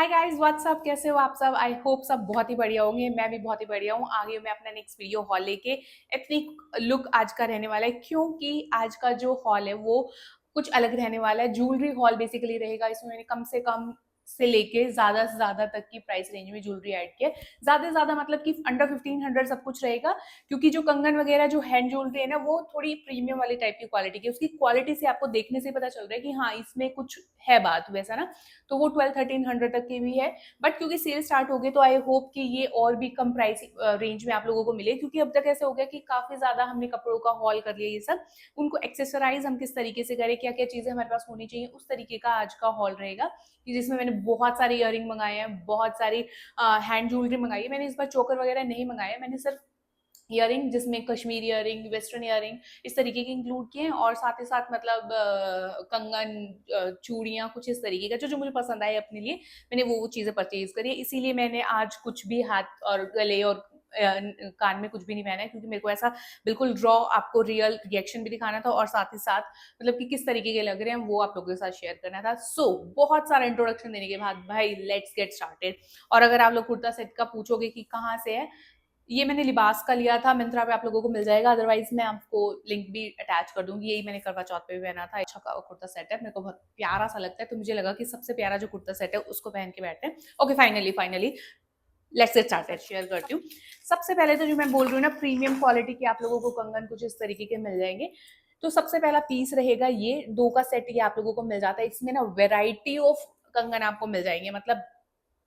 Hi guys, WhatsApp, कैसे हो आप सब? आई होप सब बहुत ही बढ़िया होंगे। मैं भी बहुत ही बढ़िया हूँ। आगे मैं अपना नेक्स्ट वीडियो हॉल लेके एथनिक लुक आज का रहने वाला है, क्योंकि आज का जो हॉल है वो कुछ अलग रहने वाला है। ज्वेलरी हॉल बेसिकली रहेगा। इसमें मैंने कम से कम से लेके ज्यादा से ज्यादा तक की प्राइस रेंज में ज्वेलरी ऐड की है। ज्यादा से ज्यादा मतलब कि अंडर 1500 सब कुछ रहेगा, क्योंकि जो कंगन वगैरह जो हैंड ज्वेलरी है ना, वो थोड़ी प्रीमियम वाली टाइप की क्वालिटी की। उसकी क्वालिटी से आपको देखने से पता चल रहा है कि हाँ, इसमें कुछ है बात वैसा ना। तो वो 1200-1300 तक की भी है। बट क्योंकि सेल स्टार्ट हो गई तो आई होप कि ये और भी कम प्राइस रेंज में आप लोगों को मिले, क्योंकि अब तक ऐसे हो गया कि काफी ज्यादा हमने कपड़ों का हॉल कर लिया। ये सब उनको एक्सेसराइज हम किस तरीके से करें, क्या क्या चीजें हमारे पास होनी चाहिए, उस तरीके का आज का हॉल रहेगा। कि जिसमें मैंने बहुत सारे इयरिंग मंगाए हैं, बहुत सारी हैंड ज्वेलरी मंगाई है। मैंने इस बार चोकर वगैरह नहीं मंगाया, मैंने सिर्फ इयरिंग जिसमें कश्मीरी इयरिंग, वेस्टर्न इयरिंग इस तरीके के इंक्लूड किए हैं, और साथ ही साथ मतलब कंगन, चूड़ियां, कुछ इस तरीके का जो जो मुझे पसंद आए अपने लिए मैंने वो चीजें परचेज करी है। इसीलिए मैंने आज कुछ भी हाथ और गले और कान में कुछ भी नहीं पहना है, क्योंकि मेरे को ऐसा बिल्कुल रॉ आपको रियल रिएक्शन भी दिखाना था, और साथ ही साथ मतलब कि किस तरीके के लग रहे हैं वो आप लोगों के साथ शेयर करना था। सो बहुत सारा इंट्रोडक्शन देने के बाद भाई लेट्स गेट स्टार्टेड। और अगर आप लोग कुर्ता सेट का पूछोगे कि कहाँ से है, ये मैंने लिबास का लिया था, मिंत्रा पे आप लोगों को मिल जाएगा। अदरवाइज मैं आपको लिंक भी अटैच कर दूंगी। यही मैंने करवा चौथ पे भी पहना था। अच्छा कुर्ता सेट है, मेरे को बहुत प्यारा सा लगता है, तो मुझे लगा कि सबसे प्यारा जो कुर्ता सेट है उसको पहन के बैठते हैं। Okay, finally finally let's get started. Share करती हूँ। सबसे पहले तो जो मैं बोल रही हूँ ना, प्रीमियम क्वालिटी के आप लोगों को कंगन कुछ इस तरीके के मिल जाएंगे। तो सबसे पहला पीस रहेगा ये 2 का सेट। ये आप लोगों को मिल जाता है। इसमें ना वेराइटी ऑफ कंगन आपको मिल जाएंगे, मतलब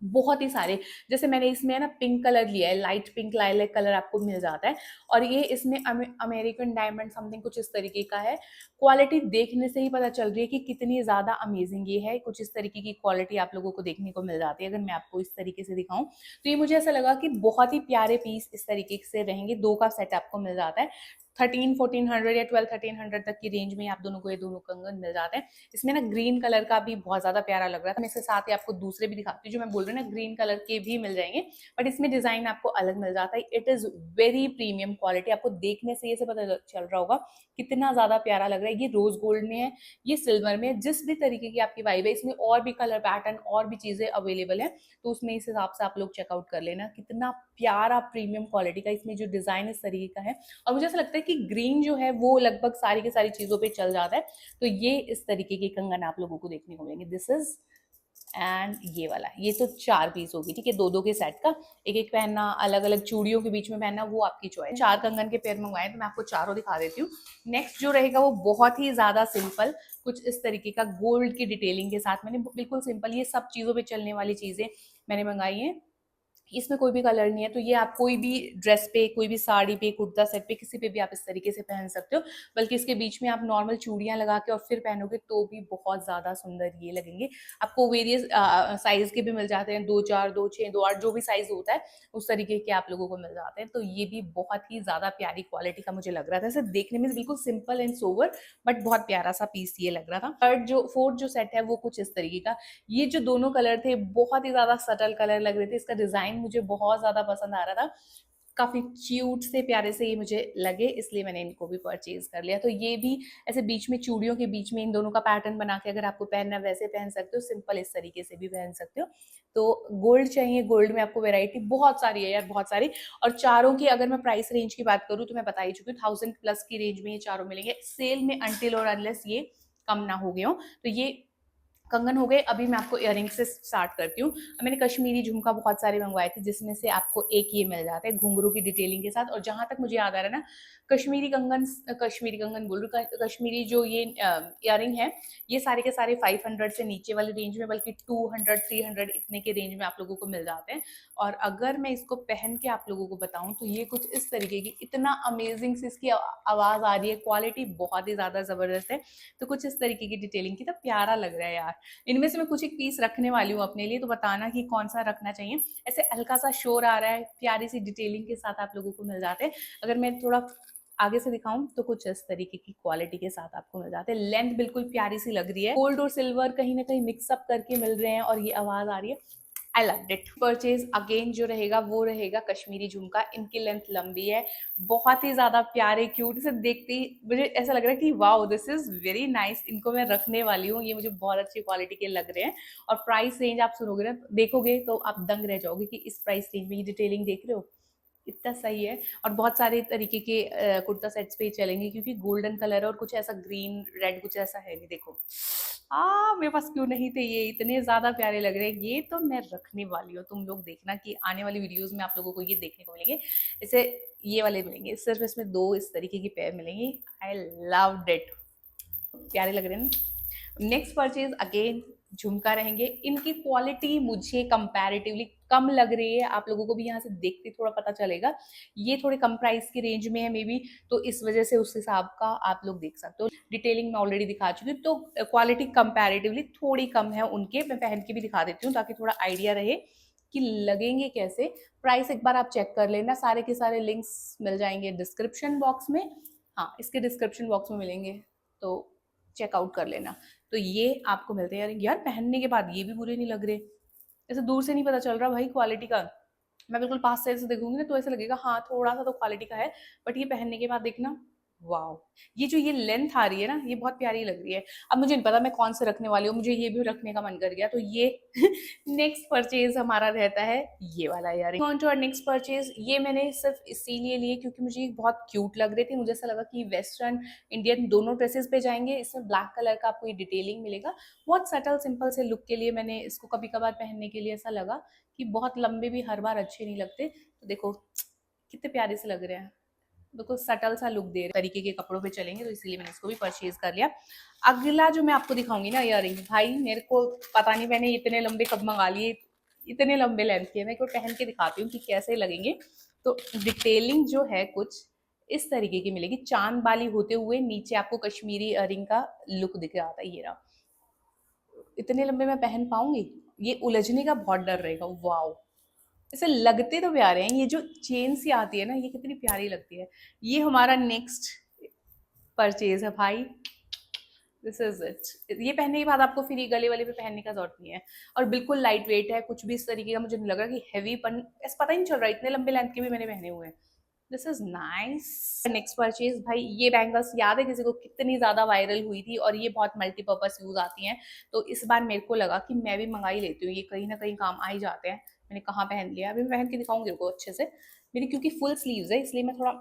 बहुत ही सारे। जैसे मैंने इसमें ना पिंक कलर लिया है, लाइट पिंक लाइलेक कलर आपको मिल जाता है। और ये इसमें अमेरिकन डायमंड समथिंग कुछ इस तरीके का है। क्वालिटी देखने से ही पता चल रही है कि कितनी ज्यादा अमेजिंग ये है। कुछ इस तरीके की क्वालिटी आप लोगों को देखने को मिल जाती है। अगर मैं आपको इस तरीके से दिखाऊं तो ये मुझे ऐसा लगा कि बहुत ही प्यारे पीस इस तरीके से रहेंगे। 2 का सेट आपको मिल जाता है। 13-1400 या 12-1300 तक की रेंज में आप दोनों को ये दोनों कंगन मिल जाते हैं। इसमें ना ग्रीन कलर का भी बहुत ज्यादा प्यारा लग रहा था। मैं इसके साथ ही आपको दूसरे भी दिखाती हूँ, जो मैं बोल रही हूँ ना, ग्रीन कलर के भी मिल जाएंगे। बट इसमें डिजाइन आपको अलग मिल जाता है। It is very premium quality. आपको देखने से ये से पता चल रहा होगा कितना ज्यादा प्यारा लग रहा है। ये रोज गोल्ड में है, ये सिल्वर में है। जिस भी तरीके की आपकी वाइब है, इसमें और भी कलर पैटर्न और भी चीजें अवेलेबल है, तो उसमें इस हिसाब से आप लोग चेकआउट कर लेना। कितना प्यारा प्रीमियम क्वालिटी का इसमें जो डिजाइन इस तरीके का है। और मुझे ऐसा लगता है कि ग्रीन जो है वो लगभग सारी की सारी चीजों पे चल जाता है। तो ये इस तरीके के कंगन आप लोगों को देखने को मिलेंगे। दिस इज एंड ये वाला, ये तो 4 पीस होगी, ठीक है, 2-2 के सेट का। एक एक पहनना, अलग अलग चूड़ियों के बीच में पहनना, वो आपकी चॉइस। 4 कंगन के पेयर मंगवाए तो मैं आपको चारों दिखा देती हूँ। नेक्स्ट जो रहेगा वो बहुत ही ज्यादा सिंपल, कुछ इस तरीके का गोल्ड की डिटेलिंग के साथ। मैंने बिल्कुल सिंपल, ये सब चीजों पे चलने वाली चीजें मैंने मंगाई है। इसमें कोई भी कलर नहीं है, तो ये आप कोई भी ड्रेस पे, कोई भी साड़ी पे, कुर्ता सेट पे, किसी पे भी आप इस तरीके से पहन सकते हो। बल्कि इसके बीच में आप नॉर्मल चूड़ियां लगा के और फिर पहनोगे तो भी बहुत ज्यादा सुंदर ये लगेंगे। आपको वेरियस साइज के भी मिल जाते हैं, 2-4, 2-6, 2-8, जो भी साइज होता है उस तरीके के आप लोगों को मिल जाते हैं। तो ये भी बहुत ही ज्यादा प्यारी क्वालिटी का मुझे लग रहा था। ऐसे देखने में बिल्कुल सिंपल एंड सोवर, बट बहुत प्यारा सा पीस ये लग रहा था। फोर्थ जो सेट है वो कुछ इस तरीके का। ये जो दोनों कलर थे बहुत ही ज्यादा सटल कलर लग रहे थे। इसका डिजाइन मुझे बहुत ज्यादा पसंद आ रहा था। काफी क्यूट से प्यारे से ये मुझे लगे, इसलिए मैंने इनको भी परचेज कर लिया। तो ये भी ऐसे बीच में, चूड़ियों के बीच में इन दोनों का पैटर्न बना के अगर आपको पहनना वैसे पहन सकते हो, सिंपल इस तरीके से भी पहन सकते हो। तो गोल्ड चाहिए, गोल्ड में आपको वेराइटी बहुत सारी है यार, बहुत सारी। और चारों की अगर मैं प्राइस रेंज की बात करूँ तो मैं बता ही चुकी हूँ, 1000+ की रेंज में ये चारों मिलेंगे सेल में, अनटिल और अनलेस ये कम ना हो गए हो। तो ये कंगन हो गए। अभी मैं आपको इयरिंग से स्टार्ट करती हूँ। मैंने कश्मीरी झुमका बहुत सारे मंगवाए थे, जिसमें से आपको एक ये मिल जाता है घुंघरू की डिटेलिंग के साथ। और जहां तक मुझे याद आ रहा है ना, कश्मीरी कंगन बोल रही हूँ, कश्मीरी जो ये इयरिंग है, ये सारे के सारे 500 से नीचे वाली रेंज में, बल्कि 200-300 इतने के रेंज में आप लोगों को मिल जाते हैं। और अगर मैं इसको पहन के आप लोगों को बताऊं तो ये कुछ इस तरीके की, इतना अमेजिंग सी इसकी आवाज आ रही है, क्वालिटी बहुत ही ज्यादा जबरदस्त है। तो कुछ इस तरीके की डिटेलिंग की, तो प्यारा लग रहा है यार। इनमें से मैं कुछ एक पीस रखने वाली हूँ अपने लिए, तो बताना कि कौन सा रखना चाहिए। ऐसे हल्का सा शोर आ रहा है, प्यारी सी डिटेलिंग के साथ आप लोगों को मिल जाते हैं। अगर मैं थोड़ा आगे से दिखाऊं तो कुछ इस तरीके की क्वालिटी के साथ आपको मिल जाते हैं। लेंथ बिल्कुल प्यारी सी लग रही है, गोल्ड और सिल्वर कहीं ना कहीं मिक्सअप करके मिल रहे हैं, और ये आवाज आ रही है। I love it. Purchase again जो रहेगा वो रहेगा कश्मीरी झुमका। इनकी लेंथ लंबी है, बहुत ही ज्यादा प्यारे क्यूट, इसे देखते ही मुझे ऐसा लग रहा है कि wow this is very nice. इनको मैं रखने वाली हूँ, ये मुझे बहुत अच्छी क्वालिटी के लग रहे हैं। और प्राइस रेंज आप सुनोगे ना, देखोगे तो आप दंग रह जाओगे कि इस प्राइस रेंज में ये डिटेलिंग देख रहे हो, इतना सही है। और बहुत सारे तरीके के कुर्ता सेट्स पे चलेंगे, क्योंकि गोल्डन कलर है और कुछ ऐसा ग्रीन रेड कुछ ऐसा है नहीं। देखो मेरे पास क्यों नहीं थे, ये इतने ज्यादा प्यारे लग रहे हैं। ये तो मैं रखने वाली हूँ, तुम लोग देखना कि आने वाली वीडियोस में आप लोगों को ये देखने को मिलेंगे। इसे ये वाले मिलेंगे, सिर्फ इसमें 2 इस तरीके की पेयर मिलेंगी। आई लव इट, प्यारे लग रहे हैं। नेक्स्ट परचेज अगेन झुमका रहेंगे। इनकी क्वालिटी मुझे कंपैरेटिवली कम लग रही है, आप लोगों को भी यहाँ से देखते थोड़ा पता चलेगा। ये थोड़े कम प्राइस की रेंज में है मे बी, तो इस वजह से उस हिसाब का आप लोग देख सकते हो। डिटेलिंग मैं ऑलरेडी दिखा चुकी हूँ, तो क्वालिटी कंपैरेटिवली थोड़ी कम है उनके। मैं पहन के भी दिखा देती हूँ ताकि थोड़ा आइडिया रहे कि लगेंगे कैसे। प्राइस एक बार आप चेक कर लेना, सारे के सारे लिंक्स मिल जाएंगे डिस्क्रिप्शन बॉक्स में। हाँ, इसके डिस्क्रिप्शन बॉक्स में मिलेंगे, तो चेकआउट कर लेना। तो ये आपको मिलते हैं। यार पहनने के बाद ये भी बुरे नहीं लग रहे, ऐसे दूर से नहीं पता चल रहा भाई क्वालिटी का। मैं बिल्कुल पास से ऐसे देखूंगी ना तो ऐसा लगेगा हाँ थोड़ा सा तो क्वालिटी का है, बट ये पहनने के बाद देखना वाओ। ये जो ये लेंथ आ रही है ना, ये बहुत प्यारी लग रही है। अब मुझे नहीं पता मैं कौन से रखने वाली हूँ, मुझे ये भी रखने का मन कर गया, तो ये नेक्स्ट परचेज हमारा रहता है ये वाला यार। On to our next purchase. ये मैंने सिर्फ इसीलिए लिए क्योंकि मुझे ये बहुत क्यूट लग रहे थे। मुझे ऐसा लगा कि वेस्टर्न इंडियन दोनों ड्रेसेस पे जाएंगे। इसमें ब्लैक कलर का आपको ये डिटेलिंग मिलेगा। बहुत सटल सिंपल से लुक के लिए मैंने इसको कभी कभार पहनने के लिए ऐसा लगा कि बहुत लंबे भी हर बार अच्छे नहीं लगते। तो देखो कितने प्यारे से लग रहे हैं, बिल्कुल सटल सा लुक दे रहे तरीके के कपड़ों पे चलेंगे, तो इसलिए मैंने इसको भी परचेज कर लिया। अगला जो मैं आपको दिखाऊंगी ना इयररिंग, भाई मेरे को पता नहीं मैंने इतने लंबे कब मंगा लिए, इतने लंबे लेंथ के। मैं को पहन के दिखाती हूँ कि कैसे लगेंगे। तो डिटेलिंग जो है कुछ इस तरीके की मिलेगी, चांद बाली होते हुए नीचे आपको कश्मीरी इयररिंग का लुक दिख रहा था। ये रहा, इतने लंबे मैं पहन पाऊंगी, ये उलझने का बहुत डर रहेगा। वाओ, ऐसे लगते तो प्यारे हैं। ये जो चेन सी आती है ना, ये कितनी प्यारी लगती है। ये हमारा नेक्स्ट परचेज है भाई, दिस इज इट। ये पहनने के बाद आपको फिर ये गले वाले पे पहनने का जरूरत नहीं है, और बिल्कुल लाइट वेट है, कुछ भी इस तरीके का मुझे नहीं लग रहा कि हैवी पन, ऐसा पता ही नहीं चल रहा। इतने लंबे लेंथ के भी मैंने पहने हुए हैं। This is nice. Next purchase भाई, ये बैंगल्स याद है किसी को कितनी ज्यादा वायरल हुई थी, और ये बहुत मल्टीपर्पज यूज आती हैं। तो इस बार मेरे को लगा कि मैं भी मंगा ही लेती हूँ, ये कहीं ना कहीं काम आ ही जाते हैं। मैंने कहाँ पहन लिया, अभी मैं पहन के दिखाऊंगी आपको अच्छे से। मेरी क्योंकि फुल स्लीव्स है इसलिए मैं थोड़ा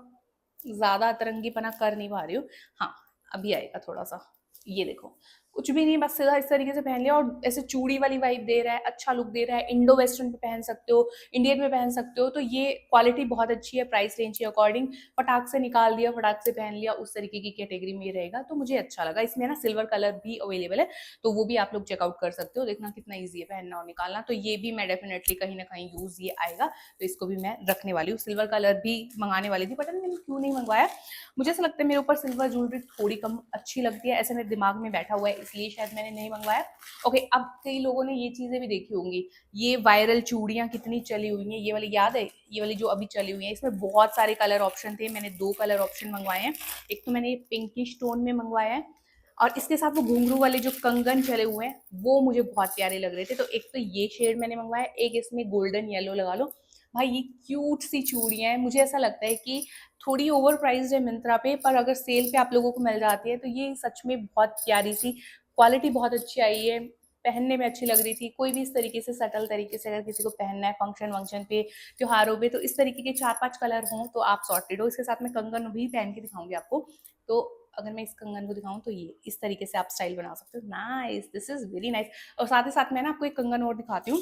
ज्यादा अतरंगीपना कर नहीं पा रही हूँ। हाँ, अभी आएगा थोड़ा सा। ये देखो, कुछ भी नहीं, बस सीधा इस तरीके से पहन लिया, और ऐसे चूड़ी वाली वाइब दे रहा है, अच्छा लुक दे रहा है। इंडो वेस्टर्न पे पहन सकते हो, इंडियन में पहन सकते हो, तो ये क्वालिटी बहुत अच्छी है प्राइस रेंज के अकॉर्डिंग। फटाक से निकाल दिया, फटाक से पहन लिया, उस तरीके की कैटेगरी में ये रहेगा, तो मुझे अच्छा लगा। इसमें ना सिल्वर कलर भी अवेलेबल है, तो वो भी आप लोग चेकआउट कर सकते हो। देखना कितना ईजी है पहनना और निकालना। तो ये भी मैं डेफिनेटली कहीं ना कहीं यूज ये आएगा, तो इसको भी मैं रखने वाली हूँ। सिल्वर कलर भी मंगाने वाली थी, पता नहीं मैंने क्यों नहीं मंगवाया। मुझे ऐसा लगता है मेरे ऊपर सिल्वर ज्वेलरी थोड़ी कम अच्छी लगती है, ऐसे मेरे दिमाग में बैठा हुआ है, इसलिए शायद मैंने नहीं मंगवाया। ओके, अब कई लोगों ने ये चीजें भी देखी होंगी, ये वायरल चूड़ियां कितनी चली हुई हैं। ये वाली याद है, ये वाली जो अभी चली हुई है, इसमें बहुत सारे कलर ऑप्शन थे। मैंने 2 कलर ऑप्शन मंगवाए हैं। एक तो मैंने पिंकिश टोन में मंगवाया है, और इसके साथ वो घुंघरू वाले जो कंगन चले हुए हैं वो मुझे बहुत प्यारे लग रहे थे। तो एक तो ये शेड मैंने मंगवाया, एक इसमें गोल्डन येलो लगा लो। भाई ये क्यूट सी चूड़ियां हैं, मुझे ऐसा लगता है कि थोड़ी ओवर प्राइस्ड है मिंत्रा पे, पर अगर सेल पे आप लोगों को मिल जाती है तो ये सच में बहुत प्यारी सी, क्वालिटी बहुत अच्छी आई है, पहनने में अच्छी लग रही थी। कोई भी इस तरीके से सटल तरीके से अगर किसी को पहनना है फंक्शन वंक्शन पे, त्योहारों पे, तो इस तरीके के 4-5 कलर हों तो आप सॉर्टेड हो। इसके साथ में कंगन भी पहन के दिखाऊंगी आपको। तो अगर मैं इस कंगन को दिखाऊं तो ये इस तरीके से आप स्टाइल बना सकते हो। Nice, this is very nice. और साथ ही साथ मैं ना आपको एक कंगन और दिखाती हूँ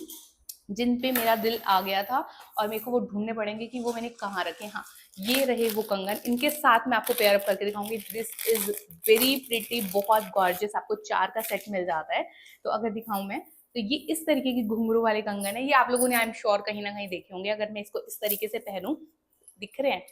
जिन पे मेरा दिल आ गया था, और मेरे को वो ढूंढने पड़ेंगे कि वो मैंने कहाँ रखे। हाँ, ये रहे वो कंगन, इनके साथ मैं आपको पेयर अप करके दिखाऊंगी। दिस इज वेरी प्रिटी, बहुत गॉर्जियस, आपको 4 का सेट मिल जाता है। तो अगर दिखाऊं मैं, तो ये इस तरीके की घुंघरू वाले कंगन है। ये आप लोगों ने आई एम श्योर कहीं ना कहीं देखे होंगे। अगर मैं इसको इस तरीके से पहनूं, दिख रहे हैं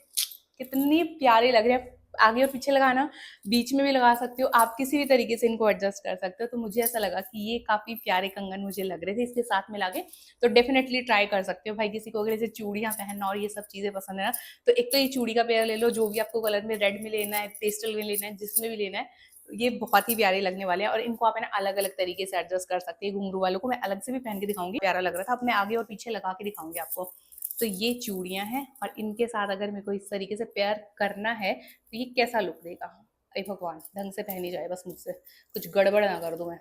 कितने प्यारे लग रहे हैं। आगे और पीछे लगाना, बीच में भी लगा सकते हो आप, किसी भी तरीके से इनको एडजस्ट कर सकते हो। तो मुझे ऐसा लगा कि ये काफी प्यारे कंगन मुझे लग रहे थे इसके साथ मिला के, तो डेफिनेटली ट्राई कर सकते हो भाई। किसी को अगर ऐसे चूड़ियां पहनना और ये सब चीजें पसंद है ना, तो एक तो ये चूड़ी का पेयर ले लो, जो भी आपको कलर में, रेड में लेना है, पेस्टल में लेना है, जिसमें भी लेना है, ये बहुत ही प्यारे लगने वाले हैं और इनको आप है ना अलग अलग तरीके से एडजस्ट कर सकते हैं। घुंघरू वालों को मैं अलग से भी पहन के दिखाऊंगी, प्यारा लग रहा था। अब मैं आगे और पीछे लगा के दिखाऊंगी आपको। तो ये चूड़ियां हैं और इनके साथ अगर मेरे को इस तरीके से पेयर करना है तो ये कैसा लुक देगा। अरे भगवान, ढंग से पहनी जाए बस, मुझसे कुछ गड़बड़ ना कर दूं मैं।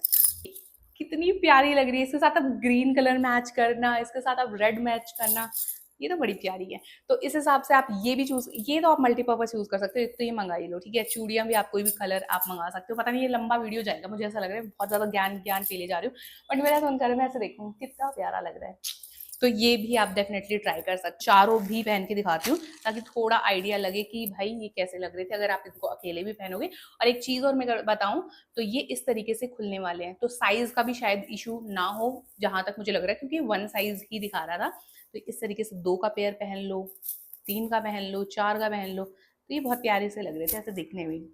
कितनी प्यारी लग रही है। इसके साथ आप ग्रीन कलर मैच करना, इसके साथ आप रेड मैच करना, ये तो बड़ी प्यारी है। तो इस हिसाब से आप ये भी चूज, ये तो आप मल्टीपर्पज यूज कर सकते हो। तो ये मंगा ही लो, ठीक है। चूड़ियां भी आप कोई भी कलर आप मंगा सकते हो। पता नहीं ये लंबा वीडियो जाएगा, मुझे ऐसा लग रहा है बहुत ज्यादा ज्ञान ज्ञान पे ले जा रही हूँ, बट मेरा मन कर रहा है मैं ऐसे देखूँ कितना प्यारा लग रहा है। तो ये भी आप डेफिनेटली ट्राई कर सकते। चारों भी पहन के दिखाती हूँ ताकि थोड़ा आइडिया लगे कि भाई ये कैसे लग रहे थे अगर आप इनको अकेले भी पहनोगे। और एक चीज और मैं बताऊं, तो ये इस तरीके से खुलने वाले हैं, तो साइज का भी शायद इशू ना हो जहां तक मुझे लग रहा है, क्योंकि वन साइज ही दिखा रहा था। तो इस तरीके से 2 का पेयर पहन लो, 3 का पहन लो, 4 का पहन लो, तो ये बहुत प्यारे से लग रहे थे ऐसे दिखने में।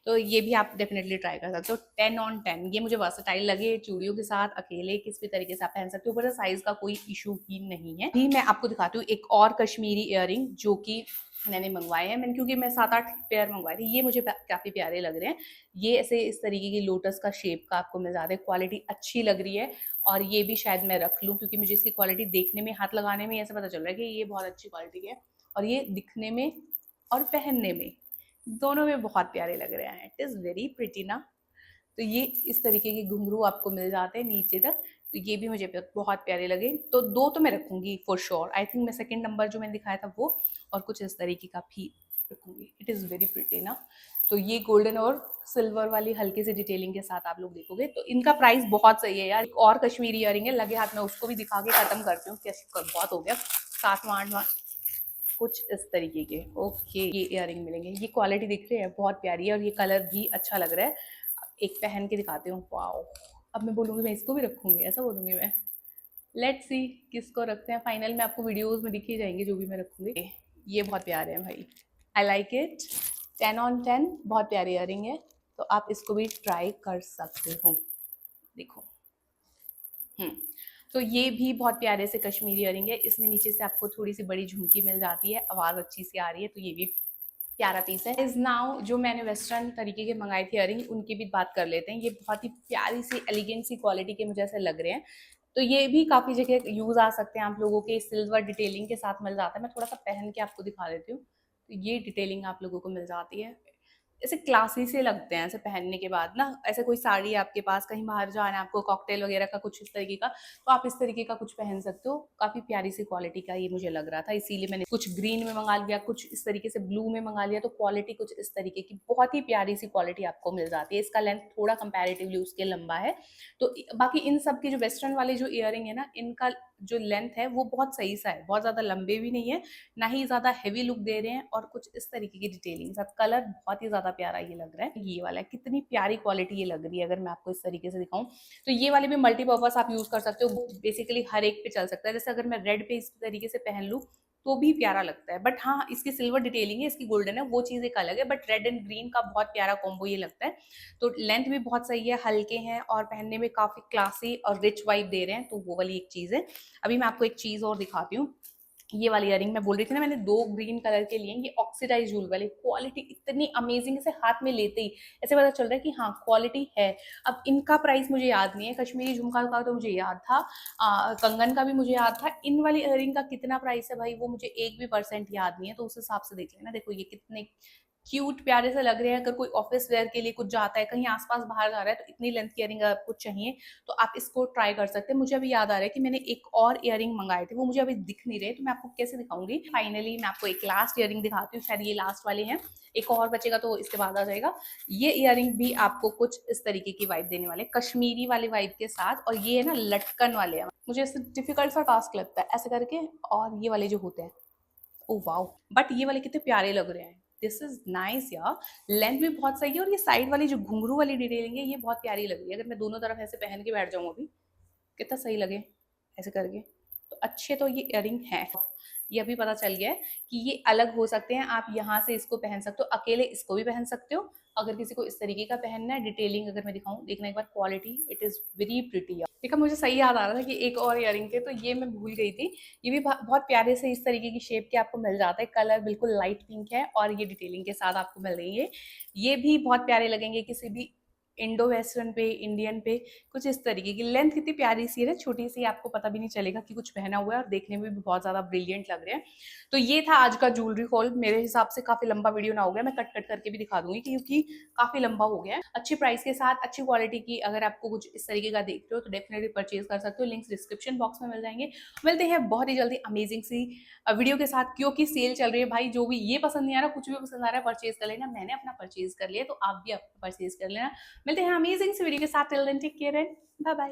तो ये भी आप डेफिनेटली ट्राई कर सकते हो। 10 on 10 ये मुझे वर्सेटाइल लगे, चूड़ियों के साथ अकेले किस भी तरीके से आप पहन सकते हो, ऊपर से साइज का कोई इशू ही नहीं है। भी मैं आपको दिखाती हूँ एक और कश्मीरी इयररिंग जो कि मैंने मंगवाए हैं। मैंने क्योंकि मैं 7-8 पेयर मंगवाए थे, ये मुझे काफी प्यारे लग रहे हैं। ये ऐसे इस तरीके की लोटस का शेप का आपको मिल जाता है, क्वालिटी अच्छी लग रही है। और ये भी शायद मैं रख लूँ क्योंकि मुझे इसकी क्वालिटी देखने में, हाथ लगाने में ऐसा पता चल रहा है कि ये बहुत अच्छी क्वालिटी है। और ये दिखने में और पहनने में दोनों में बहुत प्यारे लग रहे हैं। इट इज़ वेरी प्रिटी ना। तो ये इस तरीके के घुंघरू आपको मिल जाते हैं नीचे तक। तो ये भी मुझे बहुत प्यारे लगे। तो 2 तो मैं रखूंगी फॉर श्योर। आई थिंक मैं सेकंड नंबर जो मैंने दिखाया था वो, और कुछ इस तरीके का भी रखूंगी। इट इज़ वेरी प्रिटी ना। तो ये गोल्डन और सिल्वर वाली हल्की सी डिटेलिंग के साथ आप लोग देखोगे तो इनका प्राइस बहुत सही है यार। एक और कश्मीरी इयरिंग है लगे हाथ में, उसको भी दिखा के खत्म करती हूँ, बहुत हो गया। 7वां 8वां कुछ इस तरीके के। ओके, ये इयरिंग मिलेंगे। ये क्वालिटी दिख रही है बहुत प्यारी है और ये कलर भी अच्छा लग रहा है। एक पहन के दिखाती हूँ। वाओ, अब मैं बोलूँगी मैं इसको भी रखूंगी, ऐसा बोलूँगी मैं। लेट्स सी किसको रखते हैं। फाइनल में आपको वीडियोस में दिख ही जाएंगे जो भी मैं रखूंगी। ये बहुत प्यारे हैं भाई, आई लाइक इट। 10 on 10 बहुत प्यारी इयरिंग है। तो आप इसको भी ट्राई कर सकते हो। देखो, तो ये भी बहुत प्यारे से कश्मीरी इयरिंग है। इसमें नीचे से आपको थोड़ी सी बड़ी झुमकी मिल जाती है, आवाज अच्छी सी आ रही है। तो ये भी प्यारा पीस है। इज नाउ जो मैंने वेस्टर्न तरीके के मंगाए थे इयरिंग, उनकी भी बात कर लेते हैं। ये बहुत ही प्यारी सी एलिगेंट सी क्वालिटी के मुझे ऐसे लग रहे हैं। तो ये भी काफी जगह यूज आ सकते हैं आप लोगों के। सिल्वर डिटेलिंग के साथ मिल जाता है। मैं थोड़ा सा पहन के आपको दिखा देती हूँ। तो ये डिटेलिंग आप लोगों को मिल जाती है। ऐसे क्लासी से लगते हैं ऐसे पहनने के बाद ना। ऐसे कोई साड़ी आपके पास, कहीं बाहर जाना है आपको, कॉकटेल वगैरह का कुछ इस तरीके का, तो आप इस तरीके का कुछ पहन सकते हो। काफी प्यारी सी क्वालिटी का ये मुझे लग रहा था, इसीलिए मैंने कुछ ग्रीन में मंगा लिया, कुछ इस तरीके से ब्लू में मंगा लिया। तो क्वालिटी कुछ इस तरीके की बहुत ही प्यारी सी क्वालिटी आपको मिल जाती है। इसका लेंथ थोड़ा कंपैरेटिवली उसके लंबा है। तो बाकी इन सब के जो वेस्टर्न वाले जो इयरिंग है ना, इनका जो लेंथ है वो बहुत सही सा है, बहुत ज्यादा लंबे भी नहीं है, ना ही ज्यादा हेवी लुक दे रहे हैं। और कुछ इस तरीके की डिटेलिंग साथ, कलर बहुत ही ज्यादा प्यारा ये लग रहा है। ये वाला है, कितनी प्यारी क्वालिटी ये लग रही है अगर मैं आपको इस तरीके से दिखाऊं। तो ये वाले भी मल्टीपर्पज आप यूज कर सकते हो, बेसिकली हर एक पे चल सकता है। जैसे अगर मैं रेड पे इस तरीके से पहन लूं तो भी प्यारा लगता है। बट हाँ, इसकी सिल्वर डिटेलिंग है, इसकी गोल्डन है, वो चीज एक अलग है। बट रेड एंड ग्रीन का बहुत प्यारा कॉम्बो ये लगता है। तो लेंथ भी बहुत सही है, हल्के हैं और पहनने में काफी क्लासी और रिच वाइब दे रहे हैं। तो वो वाली एक चीज है। अभी मैं आपको एक चीज और दिखाती हूँ। ये वाली इयरिंग मैं बोल रही थी ना, मैंने 2 ग्रीन कलर के लिए। ये ऑक्सीडाइज जूल वाले, क्वालिटी इतनी अमेजिंग से हाथ में लेते ही ऐसे पता चल रहा है कि हाँ क्वालिटी है। अब इनका प्राइस मुझे याद नहीं है। कश्मीरी झुमका का तो मुझे याद था, कंगन का भी मुझे याद था। इन वाली इयरिंग का कितना प्राइस है भाई वो मुझे 1% भी याद नहीं है। तो उस हिसाब से देख लेना। देखो ये कितने क्यूट प्यारे से लग रहे हैं। अगर कोई ऑफिस वेयर के लिए कुछ जाता है, कहीं आसपास बाहर जा रहा है, तो इतनी लेंथ की इयरिंग आपको चाहिए तो आप इसको ट्राई कर सकते हैं। मुझे अभी याद आ रहा है कि मैंने एक और इयरिंग मंगाए थे, वो मुझे अभी दिख नहीं रहे, तो मैं आपको कैसे दिखाऊंगी। फाइनली मैं आपको एक लास्ट इयरिंग दिखाती हूँ, शायद ये लास्ट वाले हैं। एक और बचेगा तो इसके बाद आ जाएगा। ये इयरिंग भी आपको कुछ इस तरीके की वाइब देने वाले, कश्मीरी वाले वाइब के साथ। और ये है ना लटकन वाले हैं। मुझे इससे डिफिकल्ट सा टास्क लगता है ऐसे करके। और ये वाले जो होते हैं, ओ वाओ, बट ये वाले कितने प्यारे लग रहे हैं। दिस इज नाइस यार। लेंथ भी बहुत सही है और ये साइड वाली जो घुंघरू वाली डिटेलिंग है ये बहुत प्यारी लग रही है। अगर मैं दोनों तरफ ऐसे पहन के बैठ जाऊँ अभी, कितना सही लगे ऐसे करके। तो अच्छे तो ये इयररिंग हैं। ये भी पता चल गया है कि ये अलग हो सकते हैं, आप यहाँ से इसको पहन सकते हो, अकेले इसको भी पहन सकते हो। अगर किसी को इस तरीके का पहनना है, डिटेलिंग अगर मैं दिखाऊं, देखना एक बार, quality it is very pretty. देखा, मुझे सही याद आ रहा था कि एक और इयरिंग थे, तो ये मैं भूल गई थी। ये भी बहुत प्यारे से इस तरीके की शेप के आपको मिल जाता है, कलर बिल्कुल लाइट पिंक है और ये डिटेलिंग के साथ आपको मिल रही है। ये भी बहुत प्यारे लगेंगे किसी भी इंडो वेस्टर्न पे, इंडियन पे, कुछ इस तरीके की। लेंथ कितनी प्यारी सी है ना, छोटी सी, आपको पता भी नहीं चलेगा कि कुछ पहना हुआ है और देखने में भी बहुत ज्यादा ब्रिलियंट लग रहे हैं। तो ये था आज का ज्वेलरी हॉल। मेरे हिसाब से काफी लंबा वीडियो ना हो गया, मैं कट कट करके भी दिखा दूंगी क्योंकि काफी लंबा हो गया है। अच्छी प्राइस के साथ, अच्छी क्वालिटी की, अगर आपको कुछ इस तरीके का देख रहे हो तो डेफिनेटली परचेज कर सकते हो। लिंक्स डिस्क्रिप्शन बॉक्स में मिल जाएंगे। मिलते हैं बहुत ही जल्दी अमेजिंग सी वीडियो के साथ, क्योंकि सेल चल रही है भाई। जो भी ये पसंद नहीं आ रहा, कुछ भी पसंद आ रहा है, परचेज कर लेना। मैंने अपना परचेज कर लिया, तो आप भी अपना परचेज कर लेना। मिलते हैं अमेजिंग सी वीडियो के साथ। Till then take care and bye bye.